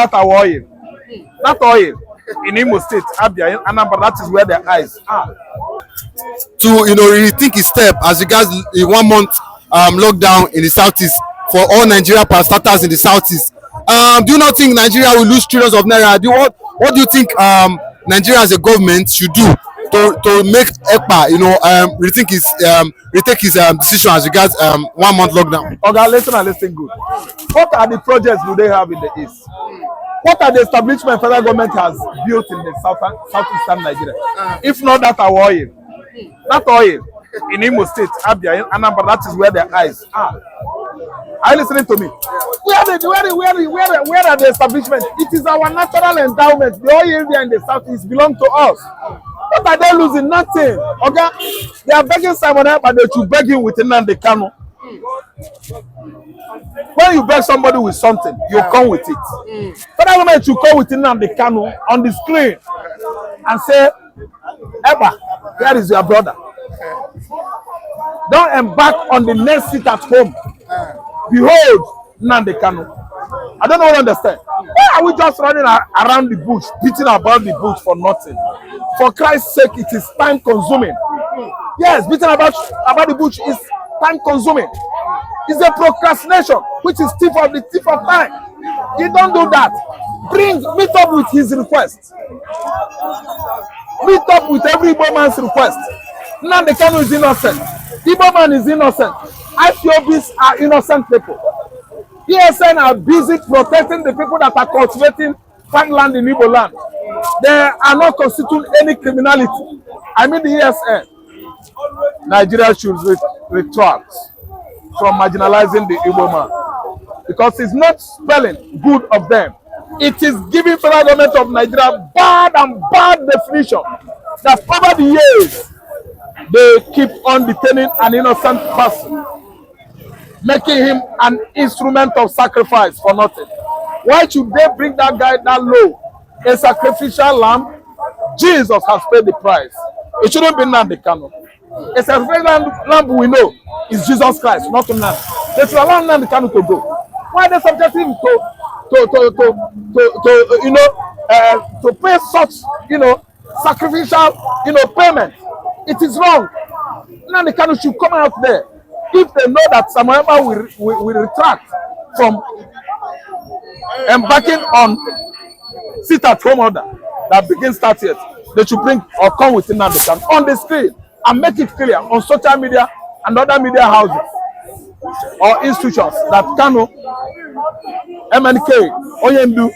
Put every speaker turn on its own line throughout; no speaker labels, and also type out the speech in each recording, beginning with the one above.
That oil. That oil in Imo State, Abia, Anambra, that is where their eyes are.
To rethink his step as regards the 1 month lockdown in the southeast for all Nigeria parastatas in the southeast. Do you not think Nigeria will lose trillions of naira? What do you think Nigeria as a government should do to make Ekpa retake his decision as regards 1 month lockdown?
Okay, listen and listen good. What are the projects do they have in the east? What are the establishments federal government has built in the southeastern Nigeria? If not that oil, in Imo State, Abia, Anambra, that is where their eyes are. Are you listening to me? Where are the establishments? It is our natural endowment. The oil there in the southeast belong to us. What are they losing? Nothing. Okay, they are begging Simon Ekpa, they should beg him with Nnamdi Kanu. When you beg somebody with something, you come with it. Federal government should come with Nnamdi Kanu on the screen and say, Ekpa, here is your brother. Don't embark on the next seat at home. Behold, Nnamdi Kanu. I don't know what you understand. Why are we just running around the bush, beating about the bush for nothing? For Christ's sake, it is time consuming. Yes, beating about the bush is time consuming. It's a procrastination, which is thief of time. You don't do that. Meet up with his request. Meet up with every Igbo man's request. Nnamdi Kanu is innocent. Igbo man is innocent. IPOBs are innocent people. ESN are busy protecting the people that are cultivating farmland in Igbo land. They are not constituting any criminality. I mean the ESN. Nigeria should retract from marginalizing the Igbo man, because it's not spelling good of them. It is giving federal government of Nigeria bad definition that over the years they keep on detaining an innocent person, making him an instrument of sacrifice for nothing. Why should they bring that guy that low? A sacrificial lamb? Jesus has paid the price. It shouldn't be Nnamdi Kanu. A sacrificial lamb we know is Jesus Christ, not Nnamdi. They should allow Nnamdi Kanu to go. Why are they subjecting him to pay such sacrificial payment? It is wrong. Nnamdi Kanu should come out there. If they know that Samuel will retract from embarking on sit at home order that begins 30th, they should bring or come with Nnamdi Kanu on the screen and make it clear on social media and other media houses or institutions that Kanu, MNK, Oyendu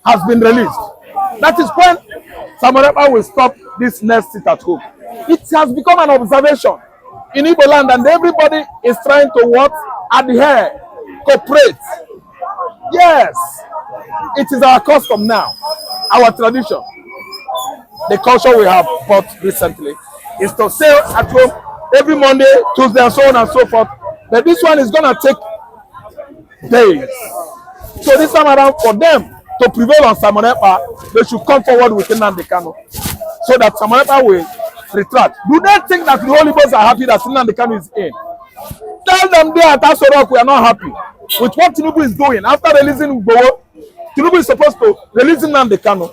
has been released. That is when Samuel will stop this next sit at home. It has become an observation in Igbo land, and everybody is trying to adhere, cooperate. Yes, it is our custom now, our tradition. The culture we have bought recently is to stay at home every Monday, Tuesday, and so on and so forth. But this one is going to take days. So this time around, for them to prevail on Simon Ekpa, they should come forward with Nnamdi Kanu so that Simon Ekpa will retract. Do they think that the Holy Ghost are happy that Nnamdi Kanu is in? Tell them there at Asorok we are not happy with what Tinubu is doing. After releasing Igbo, Tinubu is supposed to release Nnamdi Kanu.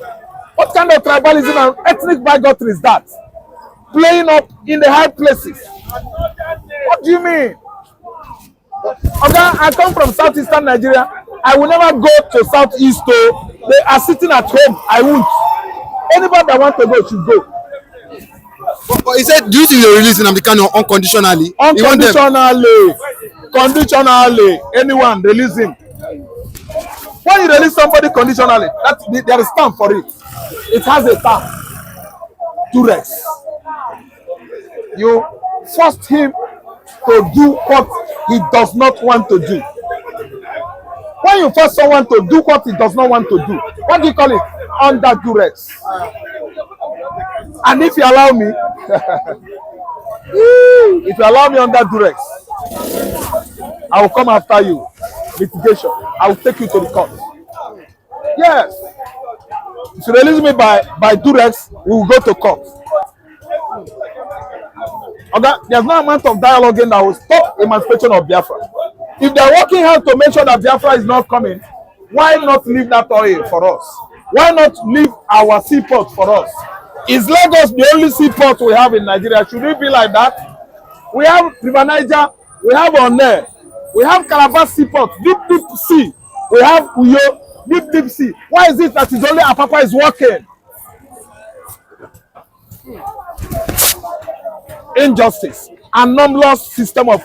What kind of tribalism and ethnic bigotry is that? Playing up in the high places. What do you mean? Okay, I come from southeastern Nigeria. I will never go to southeast. They are sitting at home. I won't. Anybody that wants to go should go.
But he said, do you think they're releasing Nnamdi Kanu unconditionally?
Unconditionally. Conditionally. Anyone, release him. When you release somebody conditionally, there is time for it. It has a time to rest. You forced him to do what he does not want to do. When you force someone to do what he does not want to do, what do you call it? Under duress. And if you allow me, if you allow me under duress, I will come after you. Litigation. I will take you to the court. Yes. If you release me by duress, we will go to court. Okay? There's no amount of dialoguing that will stop emancipation of Biafra. If they're working hard to make sure that Biafra is not coming, Why not leave that oil for us? Why not leave our seaport for us? Is Lagos the only seaport we have in Nigeria? Should it be like that? We have River Niger, we have Onne, we have Calabar seaport, deep, deep sea. We have Uyo, deep, deep sea. Why is it that it's only Apapa is working? Injustice, anomalous system of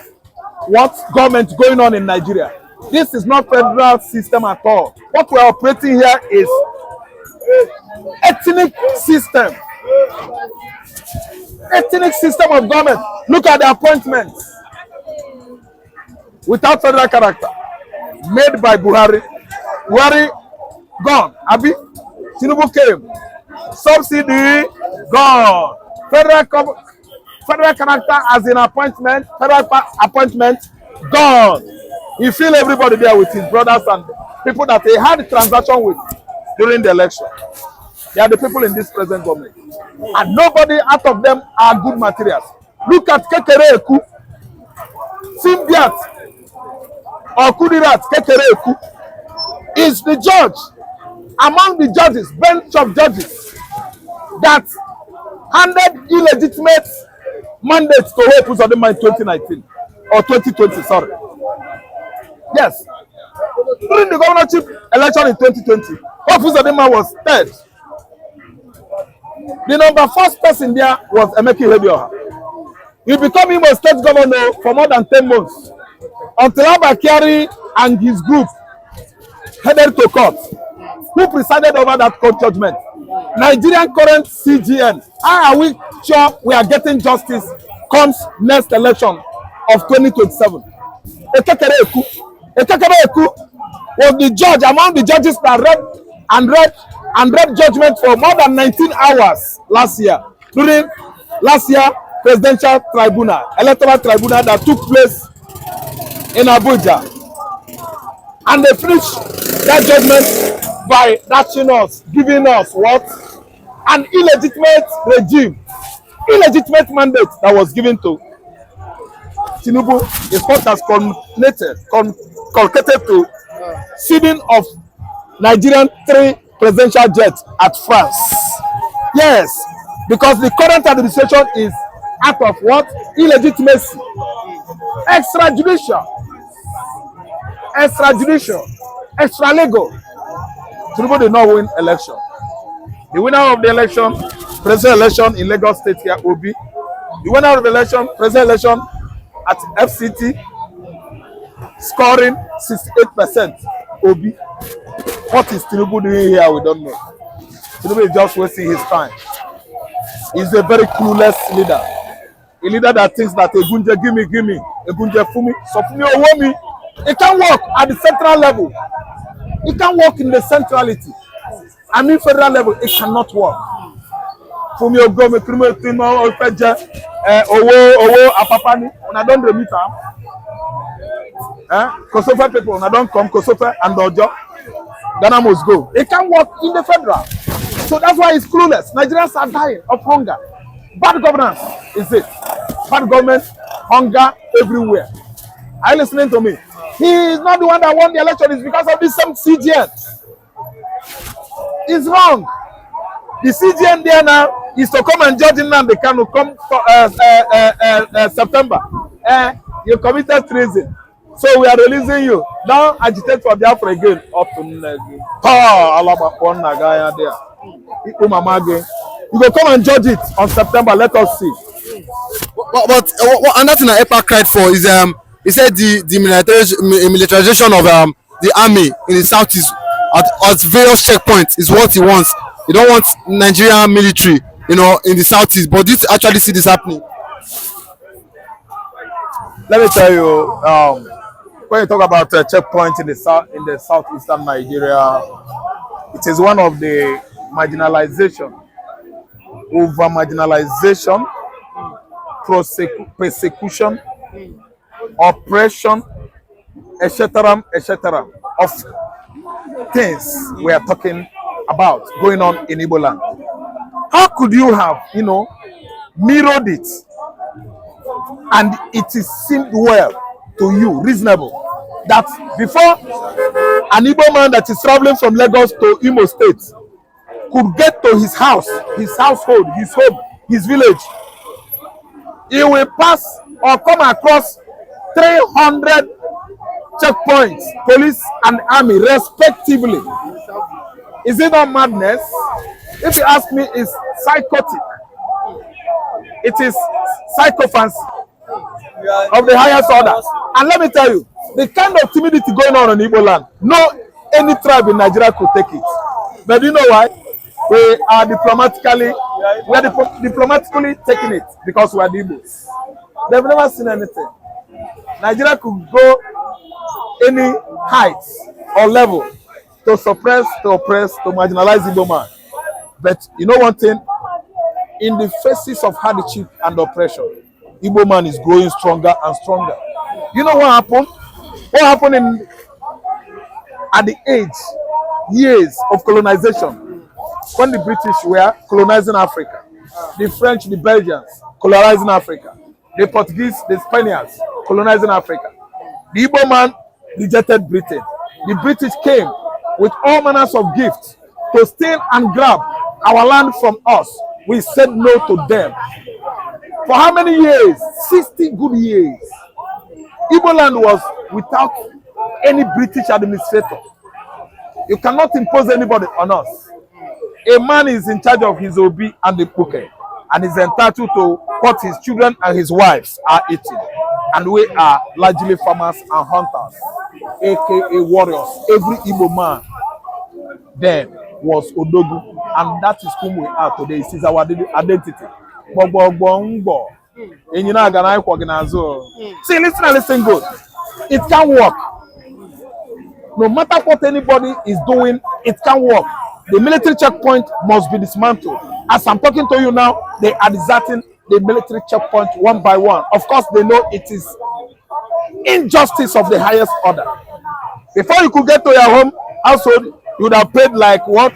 what government going on in Nigeria. This is not federal system at all. What we are operating here is ethnic system. Ethnic system of government. Look at the appointments without federal character made by Buhari. Buhari gone. Abi Tinubu came. Subsidy gone. Federal character as in appointment. Federal appointment gone. He feel everybody there with his brothers and people that he had a transaction with during the election. They are the people in this present government. And nobody out of them are good materials. Look at Kekereeku, Simbiat, or Kudirat Kekereeku is the judge among the judges, bench of judges, that handed illegitimate mandates to Hope Uzodinma in 2019 or 2020, sorry. Yes. During the governorship election in 2020, Hope Uzodinma was third. The number first person there was Emeki Ihedioha. He became Imo State governor for more than 10 months until Abba Kyari and his group headed to court. Who presided over that court judgment? Nigerian current CGN. How are we sure we are getting justice comes next election of 2027? Ekekereeku was the judge among the judges that read judgment for more than 19 hours last year during last year presidential tribunal, electoral tribunal that took place in Abuja, and they finished that judgment by dashing us, giving us what? An illegitimate regime, illegitimate mandate that was given to Tinubu. His court has concocted to ceding of Nigerian 3 presidential jets at France. Yes, because the current administration is out of what? Illegitimacy. Extrajudicial, extra-legal. Tinubu did not win election. The winner of the election, presidential election in Lagos State here, Obi. The winner of the election, presidential election at FCT, scoring 68%, Obi. What is Tinubu doing here? We don't know. Tinubu is just wasting his time. He's a very clueless leader. A leader that thinks that Egunje give me, Egunje fumi, so fumi owo mi. It can work at the central level. It can work in the centrality. I mean federal level, it cannot work. Fumi ogo me krimo opeje owo apapani. Una don remit am. Kosofe people, una don come Kosofe and Ojo. Ghana must go. It can work in the federal. So that's why it's clueless. Nigerians are dying of hunger. Bad governance is it. Bad government, hunger everywhere. Are you listening to me? He is not the one that won the election. It's because of this some CGN. It's wrong. The CGN there now is to come and judge Nnamdi Kanu come September. You committed treason. So we are releasing you. Now agitate for Biafra again. Up to Negi. You go come and judge it on September. Let us see.
But another thing that Ekpa cried for is he said the militarization of the army in the southeast at various checkpoints is what he wants. He don't want Nigerian military, in the southeast. But do you actually see this happening?
Let me tell you, when you talk about checkpoints in the southeastern Nigeria, it is one of the marginalization, over marginalization, persecution, oppression, etc., of things we are talking about going on in Igbo land. How could you have, mirrored it, and it is seemed well to you, reasonable, that before an Igbo man that is traveling from Lagos to Imo State could get to his house, his household, his home, his village, he will pass or come across 300 checkpoints, police and army respectively. Is it not madness? If you ask me, it's psychotic. It is psychophancy of the highest order. And let me tell you, the kind of timidity going on in Igbo land, no any tribe in Nigeria could take it. But you know why? We are diplomatically taking it because we are the Igbos. They've never seen anything. Nigeria could go any heights or level to suppress, to oppress, to marginalize Igbo man. But you know one thing? In the faces of hardship and oppression, Igbo man is growing stronger and stronger. You know what happened? What happened at the years of colonization? When the British were colonizing Africa, the French, the Belgians colonizing Africa, the Portuguese, the Spaniards colonizing Africa. The Igbo man rejected Britain. The British came with all manners of gifts to steal and grab our land from us. We said no to them. For how many years? 60 good years. Igbo land was without any British administrator. You cannot impose anybody on us. A man is in charge of his obi and the puke, and is entitled to what his children and his wives are eating. And we are largely farmers and hunters, aka warriors. Every Igbo man then was Odogu, and that is whom we are today. It is our identity. See, listen good. It can work. No matter what anybody is doing, it can work. The military checkpoint must be dismantled. As I'm talking to you now, they are deserting the military checkpoint one by one. Of course, they know it is injustice of the highest order. Before you could get to your home household, you would have paid like what?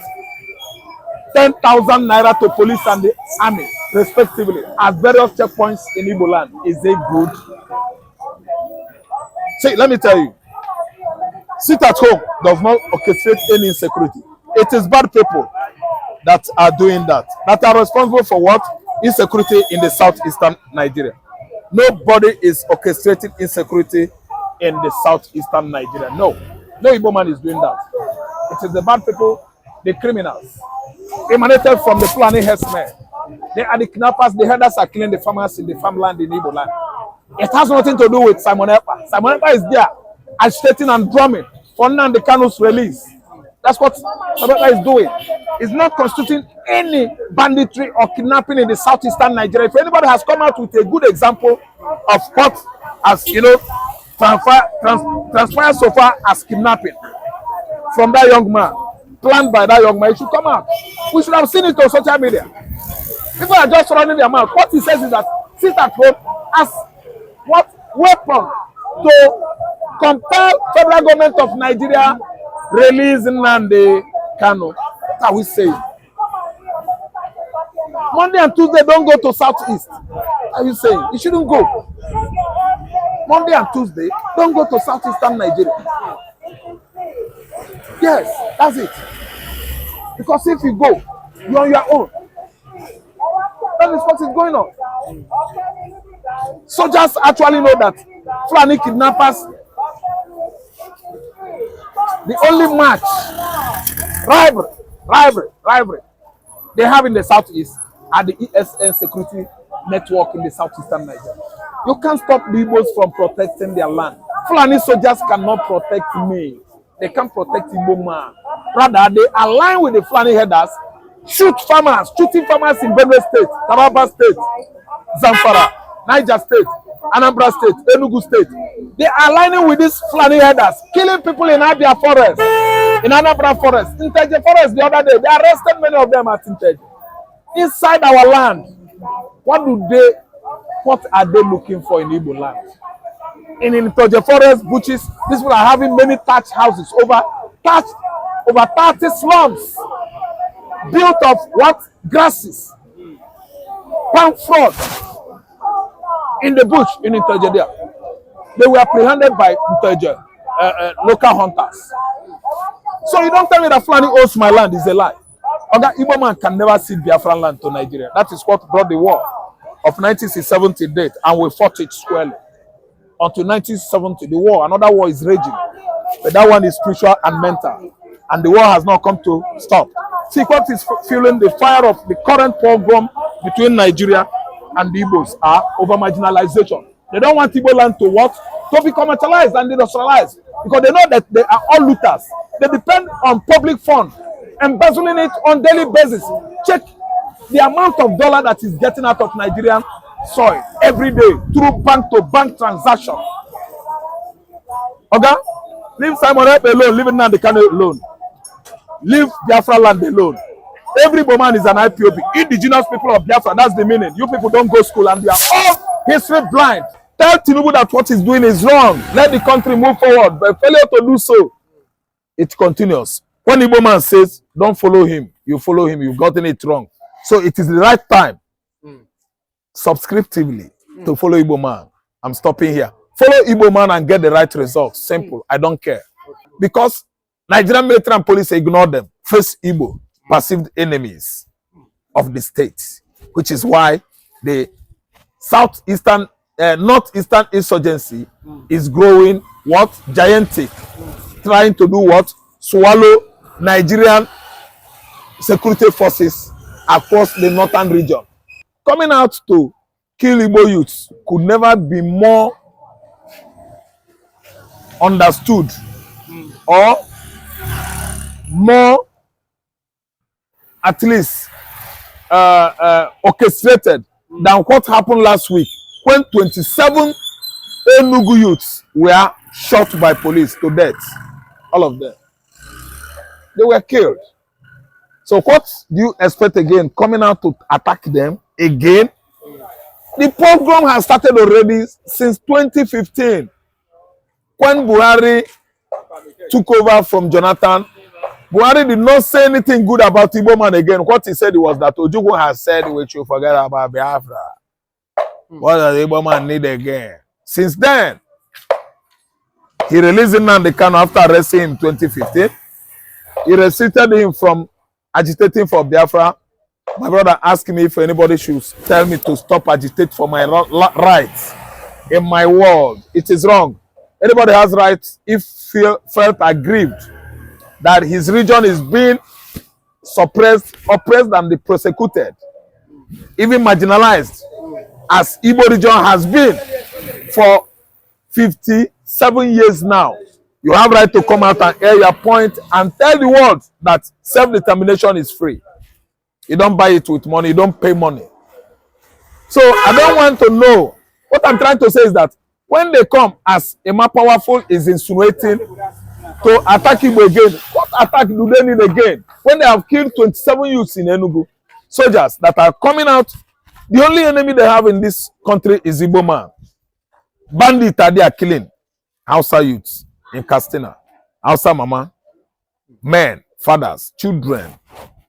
10,000 naira to police and the army, respectively, at various checkpoints in Igbo land. Is it good? See, let me tell you. Sit at home does not orchestrate any insecurity. It is bad people that are doing that are responsible for what? Insecurity in the southeastern Nigeria. Nobody is orchestrating insecurity in the southeastern Nigeria. No Igbo man is doing that. It is the bad people, the criminals, emanated from the Fulani herdsmen. They are the kidnappers. The herders are killing the farmers in the farmland in Igbo land. It has nothing to do with Simon Ekpa. Simon Ekpa is there agitating and drumming for Nnamdi Kanu's release. That's what Sabata is doing. It's not constituting any banditry or kidnapping in the southeastern Nigeria. If anybody has come out with a good example of what has, transpired so far as kidnapping from that young man, planned by that young man, it should come out. We should have seen it on social media. People are just running their mouth. What he says is that sit at home as what weapon to compel federal government of Nigeria release Nnamdi Kanu. What are we saying? Monday and Tuesday don't go to Southeast. What are you saying? You shouldn't go. Monday and Tuesday don't go to Southeastern Nigeria. Yes, that's it. Because if you go, you're on your own. That is what is going on. Soldiers actually know that Fulani kidnappers, the only match, rivalry they have in the southeast are the ESN security network in the southeastern Nigeria. You can't stop the Igbos from protecting their land. Fulani soldiers cannot protect me. They can't protect Igbo man. Rather, they align with the Fulani headers, shooting farmers in Benue State, Taraba State, Zamfara, Niger State, Anambra State, Enugu State. They are aligning with these Fulani headers, killing people in Abia Forest, in Anambra Forest, in Teje Forest the other day. They arrested many of them at Teje. Inside our land, what are they looking for in Igbo land? In Teje Forest, Buchis, these people are having many thatched houses, over 30 slums, built of what? Grasses, palm fruit in the bush in Teje there. They were apprehended by local hunters. So you don't tell me that Fulani owns my land is a lie. Oga, Igbo man can never cede Biafran land to Nigeria. That is what brought the war of 1970 date, and we fought it squarely. Until 1970, the war, another war is raging. But that one is spiritual and mental. And the war has not come to stop. See what is fueling the fire of the current pogrom between Nigeria and the Igbos are over marginalization. They don't want Igbo land to what? To be commercialized and industrialized. Because they know that they are all looters. They depend on public funds, embezzling it on daily basis. Check the amount of dollar that is getting out of Nigerian soil every day through bank-to-bank transaction. Okay? Leave Simon Ekpa alone, leave Nnamdi Kanu alone. Leave Biafra land alone. Every woman is an IPOB. Indigenous people of Biafra, that's the meaning. You people don't go school and we are all history blind. Tell Tinubu that what he's doing is wrong. Let the country move forward. But failure to do so, it continues. When Igbo man says, don't follow him, you follow him, you've gotten it wrong. So it is the right time, subscriptively, to follow Igbo man. I'm stopping here. Follow Igbo man and get the right results. Simple. I don't care. Because Nigerian military and police ignore them. Face Igbo, perceived enemies of the state, which is why the northeastern insurgency is growing what? Gigantic. Trying to do what? Swallow Nigerian security forces across the northern region. Coming out to kill Igbo youths could never be more understood or more, at least, orchestrated than what happened last week when 27 Enugu youths were shot by police to death. All of them. They were killed. So what do you expect again? Coming out to attack them again? The program has started already since 2015. When Buhari took over from Jonathan, Buhari did not say anything good about Igbo man again. What he said was that Ojukwu has said we should forget about Biafra. What does Igbo man need again? Since then, he released Nnamdi Kanu after arresting him in 2015. He restricted him from agitating for Biafra. My brother asked me if anybody should tell me to stop agitate for my rights in my world. It is wrong. Anybody has rights if felt aggrieved that his region is being suppressed, oppressed, and persecuted, even marginalized, as Igbo region has been for 57 years now. You have right to come out and air your point and tell the world that self-determination is free. You don't buy it with money, you don't pay money. So I don't want to know. What I'm trying to say is that when they come as Emma Powerful is insinuating to attack Igbo again, what attack do they need again? When they have killed 27 youths in Enugu, soldiers that are coming out, the only enemy they have in this country is Igbo man. Bandits are there killing Hausa youths in Katsina, Hausa mama, men, fathers, children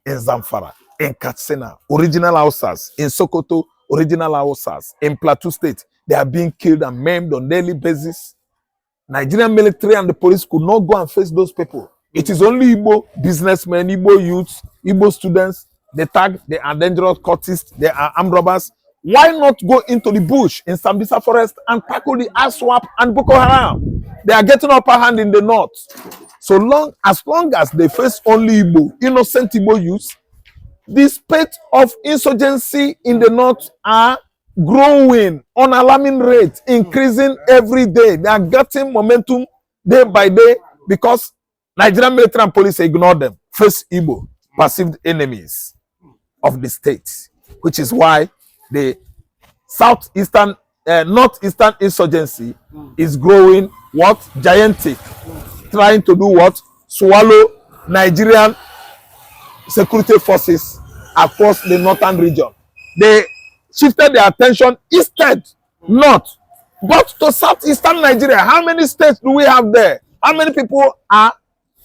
in Zamfara, in Katsina, original Hausas, in Sokoto, original Hausas, in Plateau State. They are being killed and maimed on daily basis. Nigerian military and the police could not go and face those people. It is only Igbo businessmen, Igbo youths, Igbo students. They tag, they are dangerous cultists, they are armed robbers. Why not go into the bush in Sambisa forest and tackle the ASWAP and Boko Haram? They are getting upper hand in the north. As long as they face only Igbo, innocent Igbo youths, the spate of insurgency in the north are growing on alarming rate, increasing every day. They are getting momentum day by day because Nigerian military and police ignore them. Face Igbo, perceived enemies of the state, which is why the northeastern insurgency is growing what? Gigantic. Trying to do what? Swallow Nigerian security forces across the northern region. They shifted their attention instead, not, but to southeastern Nigeria. How many states do we have there? How many people are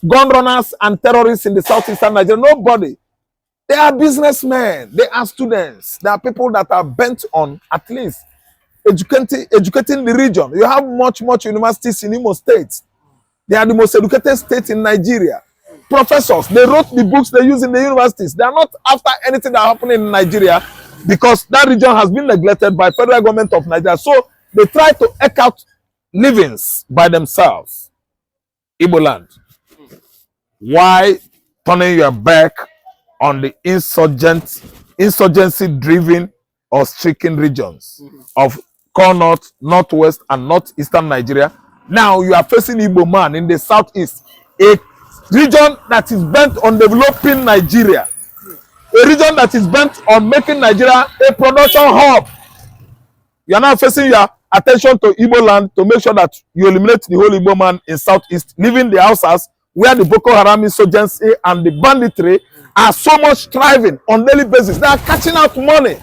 gun runners and terrorists in the southeastern Nigeria? Nobody. They are businessmen. They are students. They are people that are bent on at least educating the region. You have much universities in Imo State. They are the most educated state in Nigeria. professors. They wrote the books they use in the universities. They are not after anything that happened in Nigeria because that region has been neglected by federal government of Nigeria. So they try to eke out livings by themselves. Igbo land. Why turning your back on the insurgency-driven or stricken regions of core north, northwest, and northeastern Nigeria? Now you are facing Igbo man in the southeast, a region that is bent on developing Nigeria, a region that is bent on making Nigeria a production hub. You are now facing your attention to Igbo land to make sure that you eliminate the whole Igbo man in southeast, leaving the houses where the Boko Haram insurgency and the banditry are so much thriving on daily basis. They are catching out money,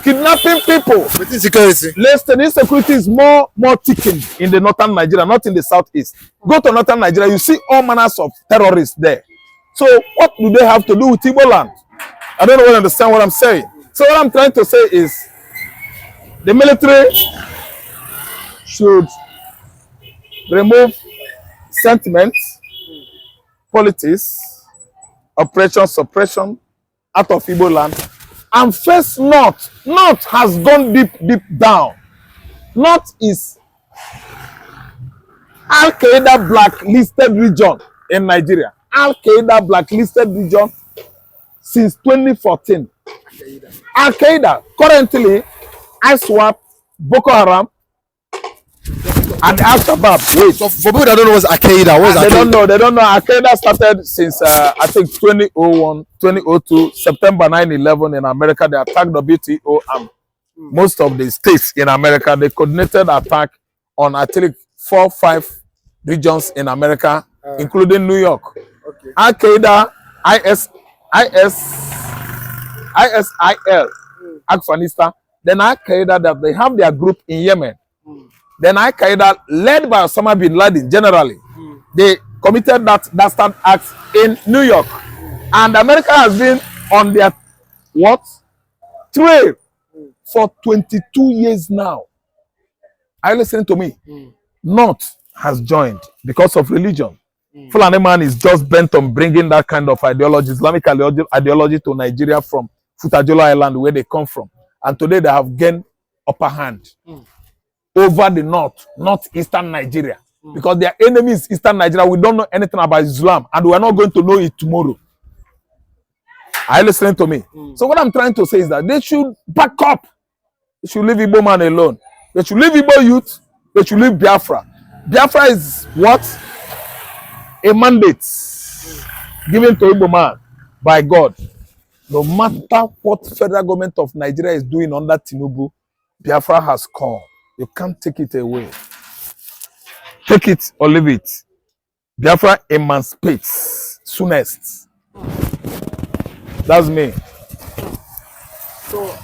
kidnapping people.
With insecurity.
Listen, insecurity is more thickened in the northern Nigeria, not in the southeast. Go to northern Nigeria, you see all manners of terrorists there. So what do they have to do with Igbo land? I don't know if you understand what I'm saying. So what I'm trying to say is the military should remove sentiments, politics, oppression, suppression out of Igbo land and face North. North has gone deep down. North is Al-Qaeda blacklisted region in Nigeria. Al-Qaeda blacklisted region since 2014. Al-Qaeda currently ISWAP, Boko Haram, and Akpabio. Wait.
So for people that don't know what's Al-Qaeda, what is Al-Qaeda?
They don't know. Al-Qaeda started since I think 2001, 2002, September 9/11 in America. They attacked WTO and most of the states in America. They coordinated attack on I think 4 or 5 regions in America, including New York. Okay. Al-Qaeda, ISIL, Afghanistan. Then Al-Qaeda that they have their group in Yemen. Then Al-Qaeda, led by Osama bin Laden, generally, they committed that dastard act in New York. And America has been on their trail for 22 years now. Are you listening to me? North has joined because of religion. Fulani man is just bent on bringing that kind of ideology, Islamic ideology to Nigeria from Futajola Island, where they come from. And today they have gained upper hand over the northeastern Nigeria. Because their enemy is Eastern Nigeria. We don't know anything about Islam, and we are not going to know it tomorrow. Are you listening to me? So what I'm trying to say is that they should back up. They should leave Igbo man alone. They should leave Igbo youth. They should leave Biafra. Biafra is what? A mandate given to Igbo man by God. No matter what federal government of Nigeria is doing under Tinubu, Biafra has come. You can't take it away. Take it or leave it. Biafra emancipates soonest. That's me.
So